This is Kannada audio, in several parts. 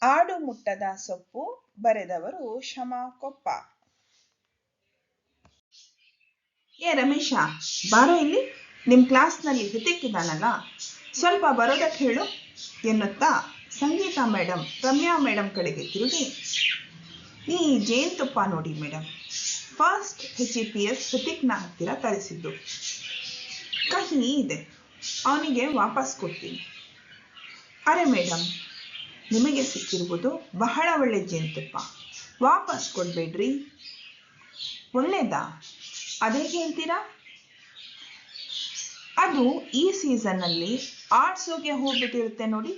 ಆಡು ಮುಟ್ಟದ ಸೊಪ್ಪು ಬರೆದವರು ಶಮಾ ಕೊಪ್ಪ. ಏ ರಮೇಶ, ಬಾರೋ ಇಲ್ಲಿ. ನಿಮ್ ಕ್ಲಾಸ್ನಲ್ಲಿ ಹೃತಿಕ್ ಇದ್ದಾನಲ್ಲ, ಸ್ವಲ್ಪ ಬರೋದಕ್ಕೆ ಹೇಳು ಎನ್ನುತ್ತಾ ಸಂಗೀತ ಮೇಡಮ್ ರಮ್ಯಾ ಮೇಡಮ್ ಕಡೆಗೆ ತಿರುಗಿ, ಈ ಜೇನುತುಪ್ಪ ನೋಡಿ ಮೇಡಮ್, ಫಸ್ಟ್ HEPS ಹೃತಿಕ್ನ ಹತ್ತಿರ ತರಿಸಿದ್ದು. ಕಹಿ ಇದೆ, ಅವನಿಗೆ ವಾಪಸ್ ಕೊಡ್ತೀನಿ. ಅರೆ ಮೇಡಮ್, ನಿಮಗೆ ಸಿಕ್ಕಿರುವುದು ಬಹಳ ಒಳ್ಳೆ ಜೇನುತುಪ್ಪ, ವಾಪಸ್ ಕೊಡ್ಬೇಡ್ರಿ. ಒಳ್ಳೇದಾ? ಅದೇ ಹೇಳ್ತೀರಾ? ಅದು ಈ ಸೀಸನ್ನಲ್ಲಿ ಆಡ್ಸೋಗೆ ಹೋಗ್ಬಿಟ್ಟಿರುತ್ತೆ ನೋಡಿ,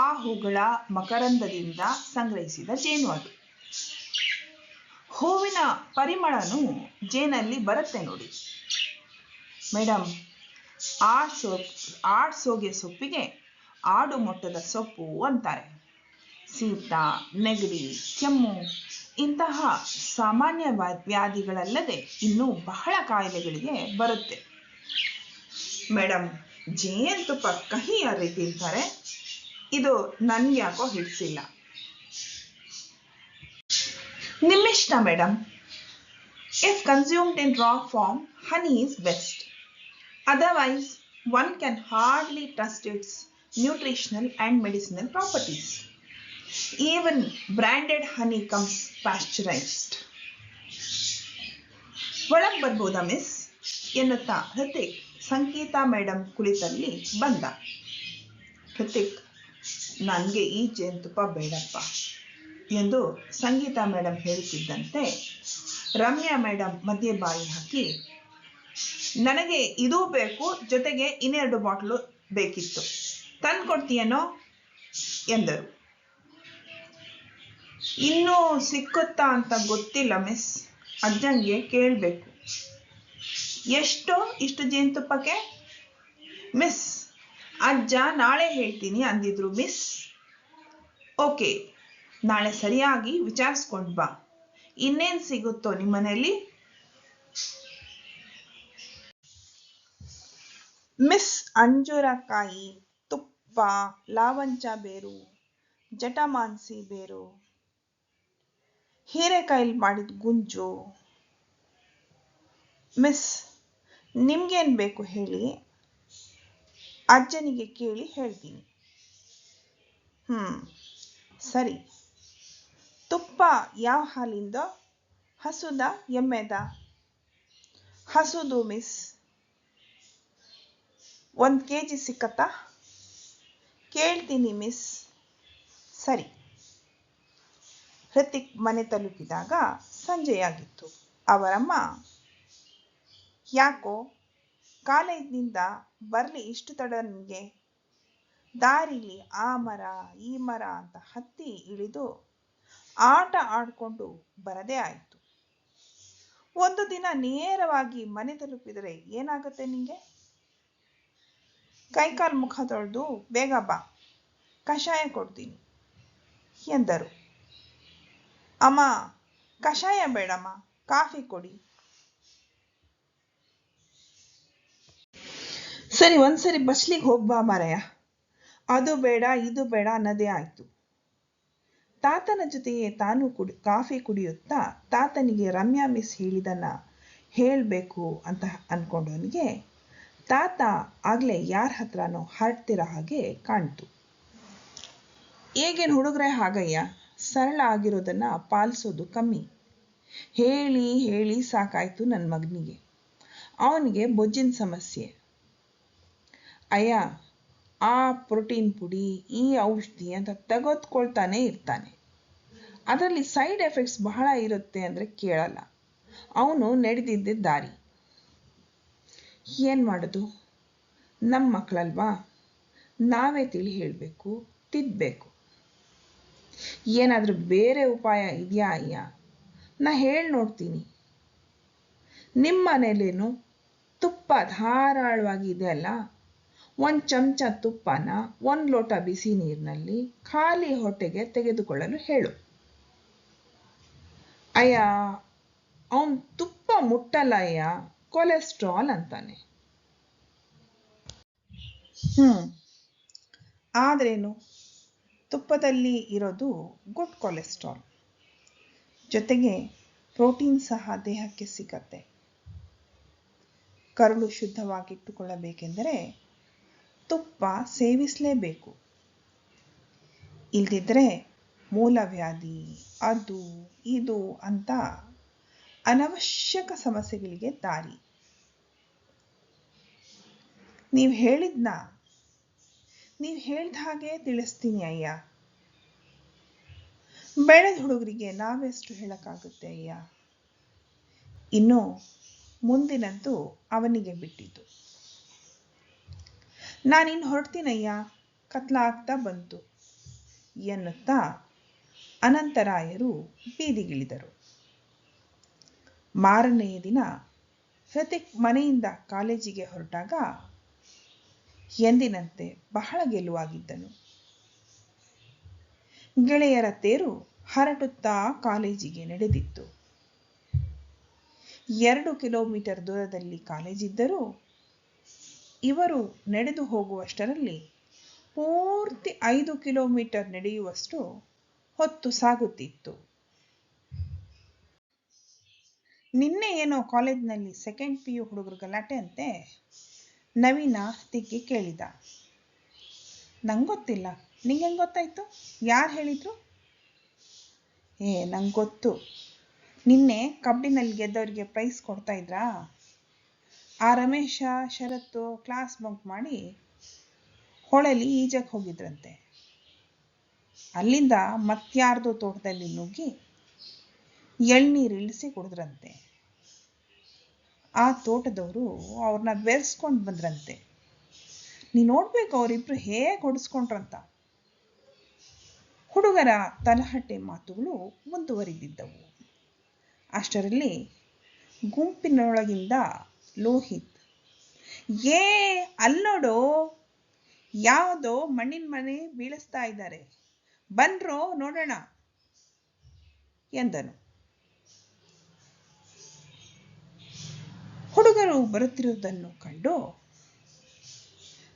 ಆ ಹೂಗಳ ಮಕರಂದದಿಂದ ಸಂಗ್ರಹಿಸಿದ ಜೇನು ಅದು. ಹೂವಿನ ಪರಿಮಳನೂ ಜೇನಲ್ಲಿ ಬರುತ್ತೆ ನೋಡಿ ಮೇಡಮ್. ಆಡ್ಸೋಗೆ ಸೊಪ್ಪಿಗೆ ಆಡು ಮೊಟ್ಟದ ಸೊಪ್ಪು ಅಂತಾರೆ. ಶೀತ, ನೆಗಡಿ, ಕೆಮ್ಮು ಇಂತಹ ಸಾಮಾನ್ಯ ವ್ಯಾಧಿಗಳಲ್ಲದೆ ಇನ್ನೂ ಬಹಳ ಕಾಯಿಲೆಗಳಿಗೆ ಬರುತ್ತೆ ಮೇಡಮ್. ಜೇನುತುಪ್ಪ ಕಹಿ ಯಾವ ರೀತಿ ಇರ್ತಾರೆ, ಇದು ನನ್ಗೆ ಯಾಕೋ ಹಿಡಿಸಿಲ್ಲ. ನಿಮ್ಮಿಷ್ಟ madam. If consumed in raw form, honey is best. Otherwise, one can hardly trust its nutritional and medicinal properties. Even branded honey comes pasteurized. ಒಳಗೆ ಬರ್ಬೋದಾ ಮಿಸ್ ಎನ್ನುತ್ತಾ ಹೃತಿಕ್ ಸಂಗೀತ ಮೇಡಮ್ ಕುಳಿತಲ್ಲಿ ಬಂದ. ಹೃತಿಕ್, ನನಗೆ ಈ ಜೇನುತುಪ್ಪ ಬೇಡಪ್ಪ ಎಂದು ಸಂಗೀತ ಮೇಡಮ್ ಹೇಳುತ್ತಿದ್ದಂತೆ ರಮ್ಯಾ ಮೇಡಮ್ ಮಧ್ಯೆ ಬಾಯಿ ಹಾಕಿ, ನನಗೆ ಇದೂ ಬೇಕು, ಜೊತೆಗೆ 2 ಬಾಟ್ಲು ಬೇಕಿತ್ತು, ತಂದ್ಕೊಡ್ತೀಯನೋ ಎಂದರು. ಇನ್ನೂ ಸಿಕ್ಕುತ್ತಾ ಅಂತ ಗೊತ್ತಿಲ್ಲ ಮಿಸ್, ಅಜ್ಜಂಗೆ ಕೇಳಬೇಕು. ಎಷ್ಟೋ ಇಷ್ಟು ಜೇನುತುಪ್ಪಕ್ಕೆ? ಮಿಸ್, ಅಜ್ಜ ನಾಳೆ ಹೇಳ್ತೀನಿ ಅಂದಿದ್ರು ಮಿಸ್. ಓಕೆ, ನಾಳೆ ಸರಿಯಾಗಿ ವಿಚಾರಿಸ್ಕೊಂಡು ಬಾ. ಇನ್ನೇನು ಸಿಗುತ್ತೋ ನಿಮ್ಮನೇಲಿ? ಮಿಸ್, ಅಂಜೂರಕಾಯಿ, ತುಪ್ಪ, ಲಾವಂಚ ಬೇರು, ಜಟಮಾಂಸಿ ಬೇರು, ಹೀರೆಕಾಯಿಲ್ ಮಾಡಿದ ಗುಂಜು. ಮಿಸ್, ನಿಮ್ಗೇನು ಬೇಕು ಹೇಳಿ, ಅಜ್ಜನಿಗೆ ಕೇಳಿ ಹೇಳ್ತೀನಿ. ಸರಿ. ತುಪ್ಪ ಯಾವ ಹಾಲಿಂದ? ಹಸುದ ಎಮ್ಮೆದ? ಹಸುದು ಮಿಸ್. 1 kg ಸಿಕ್ಕತ್ತಾ? ಕೇಳ್ತೀನಿ ಮಿಸ್. ಸರಿ. ಹೃತಿಕ್ ಮನೆ ತಲುಪಿದಾಗ ಸಂಜೆಯಾಗಿತ್ತು. ಅವರಮ್ಮ, ಯಾಕೋ ಕಾಲೇಜಿನಿಂದ ಬರಲಿ ಇಷ್ಟು ತಡ ನನಗೆ? ದಾರಿಲಿ ಆ ಮರ ಈ ಮರ ಅಂತ ಹತ್ತಿ ಇಳಿದು ಆಟ ಆಡ್ಕೊಂಡು ಬರದೇ ಆಯಿತು. ಒಂದು ದಿನ ನೇರವಾಗಿ ಮನೆ ತಲುಪಿದರೆ ಏನಾಗುತ್ತೆ ನಿಂಗೆ? ಕೈಕಾಲು ಮುಖ ತೊಳೆದು ಬೇಗ ಬಾ, ಕಷಾಯ ಕೊಡ್ತೀನಿ ಎಂದರು. ಅಮ್ಮ, ಕಷಾಯ ಬೇಡಮ್ಮ, ಕಾಫಿ ಕೊಡಿ. ಸರಿ, ಒಂದ್ಸರಿ ಬಸ್ಲಿಗೆ ಹೋಗ್ಬಾ ಮಾರಾಯ. ಅದು ಬೇಡ ಇದು ಬೇಡ ಅನ್ನೋದೇ ಆಯ್ತು. ತಾತನ ಜೊತೆಯೇ ತಾನು ಕಾಫಿ ಕುಡಿಯುತ್ತಾ ತಾತನಿಗೆ ರಮ್ಯಾ ಮಿಸ್ ಹೇಳಿದನ್ನ ಹೇಳಬೇಕು ಅಂತ ಅನ್ಕೊಂಡವನಿಗೆ ತಾತ ಆಗ್ಲೇ ಯಾರ ಹತ್ರನೋ ಹರಡ್ತಿರೋ ಹಾಗೆ ಕಾಣ್ತು. ಈಗಿನ ಹುಡುಗ್ರೆ ಹಾಗಯ್ಯ, ಸರಳ ಆಗಿರೋದನ್ನ ಪಾಲಿಸೋದು ಕಮ್ಮಿ. ಹೇಳಿ ಹೇಳಿ ಸಾಕಾಯ್ತು ನನ್ನ ಮಗನಿಗೆ. ಅವನಿಗೆ ಬೊಜ್ಜಿನ ಸಮಸ್ಯೆ. ಅಯ್ಯ, ಆ ಪ್ರೋಟೀನ್ ಪುಡಿ ಈ ಔಷಧಿ ಅಂತ ತೆಗೆದುಕೊಳ್ತಾನೆ ಇರ್ತಾನೆ. ಅದರಲ್ಲಿ ಸೈಡ್ ಎಫೆಕ್ಟ್ಸ್ ಬಹಳ ಇರುತ್ತೆ ಅಂದರೆ ಕೇಳಲ್ಲ. ಅವನು ನಡೆದಿದ್ದ ದಾರಿ. ಏನು ಮಾಡೋದು? ನಮ್ಮ ಮಕ್ಕಳಲ್ವಾ, ನಾವೇ ತಿಳಿ ಹೇಳಬೇಕು, ತಿದ್ದಬೇಕು. ಏನಾದರೂ ಬೇರೆ ಉಪಾಯ ಇದೆಯಾ ಅಯ್ಯ? ನಾ ಹೇಳಿ ನೋಡ್ತೀನಿ. ನಿಮ್ಮ ಮನೇಲೇನು ತುಪ್ಪ ಧಾರಾಳವಾಗಿ ಇದೆ ಅಲ್ಲ, 1 ಚಮಚ ತುಪ್ಪನ 1 ಲೋಟ ಬಿಸಿ ನೀರಿನಲ್ಲಿ ಖಾಲಿ ಹೊಟ್ಟೆಗೆ ತೆಗೆದುಕೊಳ್ಳಲು ಹೇಳು. ಅಯ್ಯ, ಅವನು ತುಪ್ಪ ಮುಟ್ಟಲ್ಲ ಅಯ್ಯ, ಕೊಲೆಸ್ಟ್ರಾಲ್ ಅಂತಾನೆ. ಆದ್ರೇನು, ತುಪ್ಪದಲ್ಲಿ ಇರೋದು ಗುಡ್ ಕೊಲೆಸ್ಟ್ರಾಲ್, ಜೊತೆಗೆ ಪ್ರೋಟೀನ್ ಸಹ ದೇಹಕ್ಕೆ ಸಿಗತ್ತೆ. ಕರುಳು ಶುದ್ಧವಾಗಿಟ್ಟುಕೊಳ್ಳಬೇಕೆಂದರೆ ತುಪ್ಪ ಸೇವಿಸಲೇಬೇಕು. ಇಲ್ದಿದ್ರೆ ಮೂಲವ್ಯಾಧಿ ಅದು ಇದು ಅಂತ ಅನವಶ್ಯಕ ಸಮಸ್ಯೆಗಳಿಗೆ ದಾರಿ. ನೀವು ಹೇಳಿದ ಹಾಗೆ ತಿಳಿಸ್ತೀನಿ ಅಯ್ಯ. ಬೆಳೆದ ಹುಡುಗರಿಗೆ ನಾವೆಷ್ಟು ಹೇಳಕ್ಕಾಗುತ್ತೆ ಅಯ್ಯ. ಇನ್ನು ಮುಂದಿನದ್ದು ಅವನಿಗೆ ಬಿಟ್ಟಿದ್ದು. ನಾನಿನ್ನು ಹೊರಡ್ತೀನಯ್ಯ, ಕತ್ಲಾಗ್ತಾ ಬಂತು ಎನ್ನುತ್ತಾ ಅನಂತರಾಯರು ಬೀದಿಗಿಳಿದರು. ಮಾರನೆಯ ದಿನ ಹೃತಿಕ್ ಮನೆಯಿಂದ ಕಾಲೇಜಿಗೆ ಹೊರಟಾಗ ಎಂದಿನಂತೆ ಬಹಳ ಗೆಲುವಾಗಿದ್ದನು. ಗೆಳೆಯರ ತೇರು ಹರಟುತ್ತಾ ಕಾಲೇಜಿಗೆ ನಡೆದಿತ್ತು. 2 ಕಿಲೋಮೀಟರ್ ದೂರದಲ್ಲಿ ಕಾಲೇಜಿದ್ದರೂ ಇವರು ನಡೆದು ಹೋಗುವಷ್ಟರಲ್ಲಿ ಪೂರ್ತಿ 5 ಕಿಲೋಮೀಟರ್ ನಡೆಯುವಷ್ಟು ಹೊತ್ತು ಸಾಗುತ್ತಿತ್ತು. ನಿನ್ನೆ ಏನೋ ಕಾಲೇಜಿನಲ್ಲಿ 2nd PU ಹುಡುಗರು ಗಲಾಟೆ ಅಂತೆ. ನವೀನ ಹೃತಿಕ್ಗೆ ಕೇಳಿದ. ನಂಗೊತ್ತಿಲ್ಲ, ನಿಂಗೆಂಗೆ ಗೊತ್ತಾಯ್ತು? ಯಾರು ಹೇಳಿದ್ರು? ನಂಗೆ ಗೊತ್ತು. ನಿನ್ನೆ ಕಬಡ್ಡಿನಲ್ಲಿ ಗೆದ್ದವರಿಗೆ ಪ್ರೈಸ್ ಕೊಡ್ತಾ ಇದ್ರಾ? ಆ ರಮೇಶ ಶರತ್ತು ಕ್ಲಾಸ್ ಬಂಕ್ ಮಾಡಿ ಹೊಳೆಲಿ ಈಜಕ್ಕೆ ಹೋಗಿದ್ರಂತೆ. ಅಲ್ಲಿಂದ ಮತ್ಯಾರ್ದೋ ತೋಟದಲ್ಲಿ ನುಗ್ಗಿ ಎಳ್ನೀರು ಇಳಿಸಿ ಕುಡಿದ್ರಂತೆ. ಆ ತೋಟದವರು ಅವ್ರನ್ನ ಬೆರೆಸ್ಕೊಂಡು ಬಂದ್ರಂತೆ. ನೀ ನೋಡ್ಬೇಕು ಅವರಿಬ್ರು ಹೇಗೆ ಹೊಡೆಸ್ಕೊಂಡ್ರಂತ. ಹುಡುಗರ ತಲಹಟೆ ಮಾತುಗಳು ಮುಂದುವರಿದಿದ್ದವು. ಅಷ್ಟರಲ್ಲಿ ಗುಂಪಿನೊಳಗಿಂದ ಲೋಹಿತ್, ಅಲ್ಲೋಡು, ಯಾವುದೋ ಮಣ್ಣಿನ ಮನೆ ಬೀಳಿಸ್ತಾ ಇದ್ದಾರೆ, ಬನ್ರೋ ನೋಡೋಣ ಎಂದನು. ಹುಡುಗರು ಬರುತ್ತಿರುವುದನ್ನು ಕಂಡು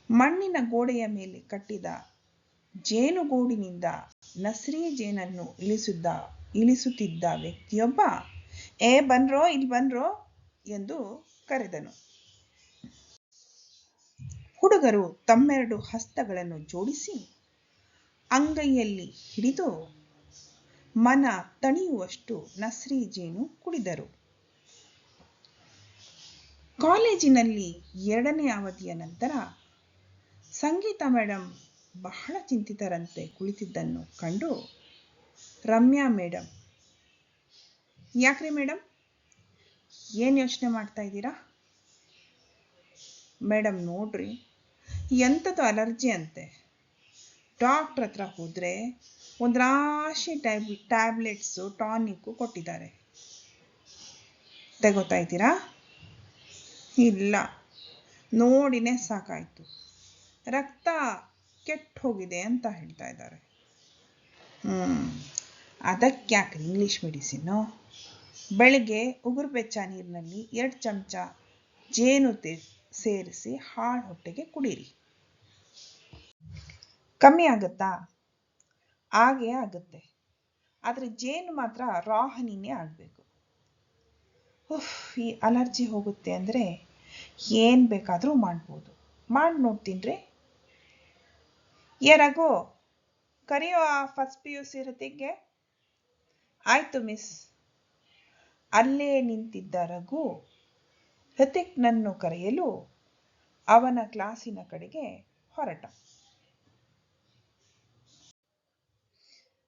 ಮಣ್ಣಿನ ಗೋಡೆಯ ಮೇಲೆ ಕಟ್ಟಿದ ಜೇನುಗೂಡಿನಿಂದ ನಸ್ರಿ ಜೇನನ್ನು ಇಳಿಸುತ್ತಿದ್ದ ವ್ಯಕ್ತಿಯೊಬ್ಬ ಬನ್ರೋ, ಇಲ್ಲಿ ಬನ್ರೋ ಎಂದು ಕರೆದನು. ಹುಡುಗರು ತಮ್ಮೆರಡು ಹಸ್ತಗಳನ್ನು ಜೋಡಿಸಿ ಅಂಗೈಯಲ್ಲಿ ಹಿಡಿದು ಮನ ತಣಿಯುವಷ್ಟು ನಸ್ರಿ ಜೇನು ಕುಡಿದರು. ಕಾಲೇಜಿನಲ್ಲಿ 2ನೇ ಅವಧಿಯ ನಂತರ ಸಂಗೀತ ಮೇಡಮ್ ಬಹಳ ಚಿಂತಿತರಂತೆ ಕುಳಿತಿದ್ದನ್ನು ಕಂಡು ರಮ್ಯಾ ಮೇಡಮ್, ಯಾಕ್ರಿ ಮೇಡಮ್, ಏನು ಯೋಚನೆ ಮಾಡ್ತಾ ಇದ್ದೀರಾ? ಮೇಡಮ್ ನೋಡ್ರಿ, ಎಂಥದ್ದು ಅಲರ್ಜಿ ಅಂತೆ. ಡಾಕ್ಟ್ರ್ ಹತ್ರ ಹೋದರೆ ಒಂದು ರಾಶಿ ಟ್ಯಾಬ್ಲೆಟ್ಸು ಟಾನಿಕ್ಕು ಕೊಟ್ಟಿದ್ದಾರೆ. ತಗೋತಾ ಇದ್ದೀರಾ? ಇಲ್ಲ, ನೋಡಿನೇ ಸಾಕಾಯ್ತು, ರಕ್ತ ಕೆಟ್ಟು ಹೋಗಿದೆ ಅಂತ ಹೇಳ್ತಾ ಇದ್ದಾರೆ. ಅದಕ್ಕ್ಯಾಕ್ರಿ ಇಂಗ್ಲೀಷ್ ಮೆಡಿಸಿನ್ನು? ಬೆಳಿಗ್ಗೆ ಉಗುರು ಬೆಚ್ಚ ನೀರಿನಲ್ಲಿ 2 ಚಮಚ ಜೇನು ಸೇರಿಸಿ ಹಾಳು ಹೊಟ್ಟೆಗೆ ಕುಡೀರಿ. ಕಮ್ಮಿ ಆಗುತ್ತಾ? ಆಗೇ ಆಗುತ್ತೆ, ಆದರೆ ಜೇನು ಮಾತ್ರ ರಾಹನಿನೇ ಆಗಬೇಕು. ಈ ಅಲರ್ಜಿ ಹೋಗುತ್ತೆ ಅಂದರೆ ಏನು ಬೇಕಾದರೂ ಮಾಡ್ಬೋದು. ಮಾಡಿ ನೋಡ್ತೀನ್ರಿ. ರಘು, ಕರೆಯೋ ಆ ಫಸ್ಟ್ PUC ಹೃತಿಕ್ಗೆ. ಆಯ್ತು ಮಿಸ್. ಅಲ್ಲೇ ನಿಂತಿದ್ದ ರಘು ಹೃತಿಕ್ನನ್ನು ಕರೆಯಲು ಅವನ ಕ್ಲಾಸಿನ ಕಡೆಗೆ ಹೊರಟ.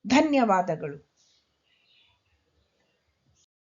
ಧನ್ಯವಾದಗಳು.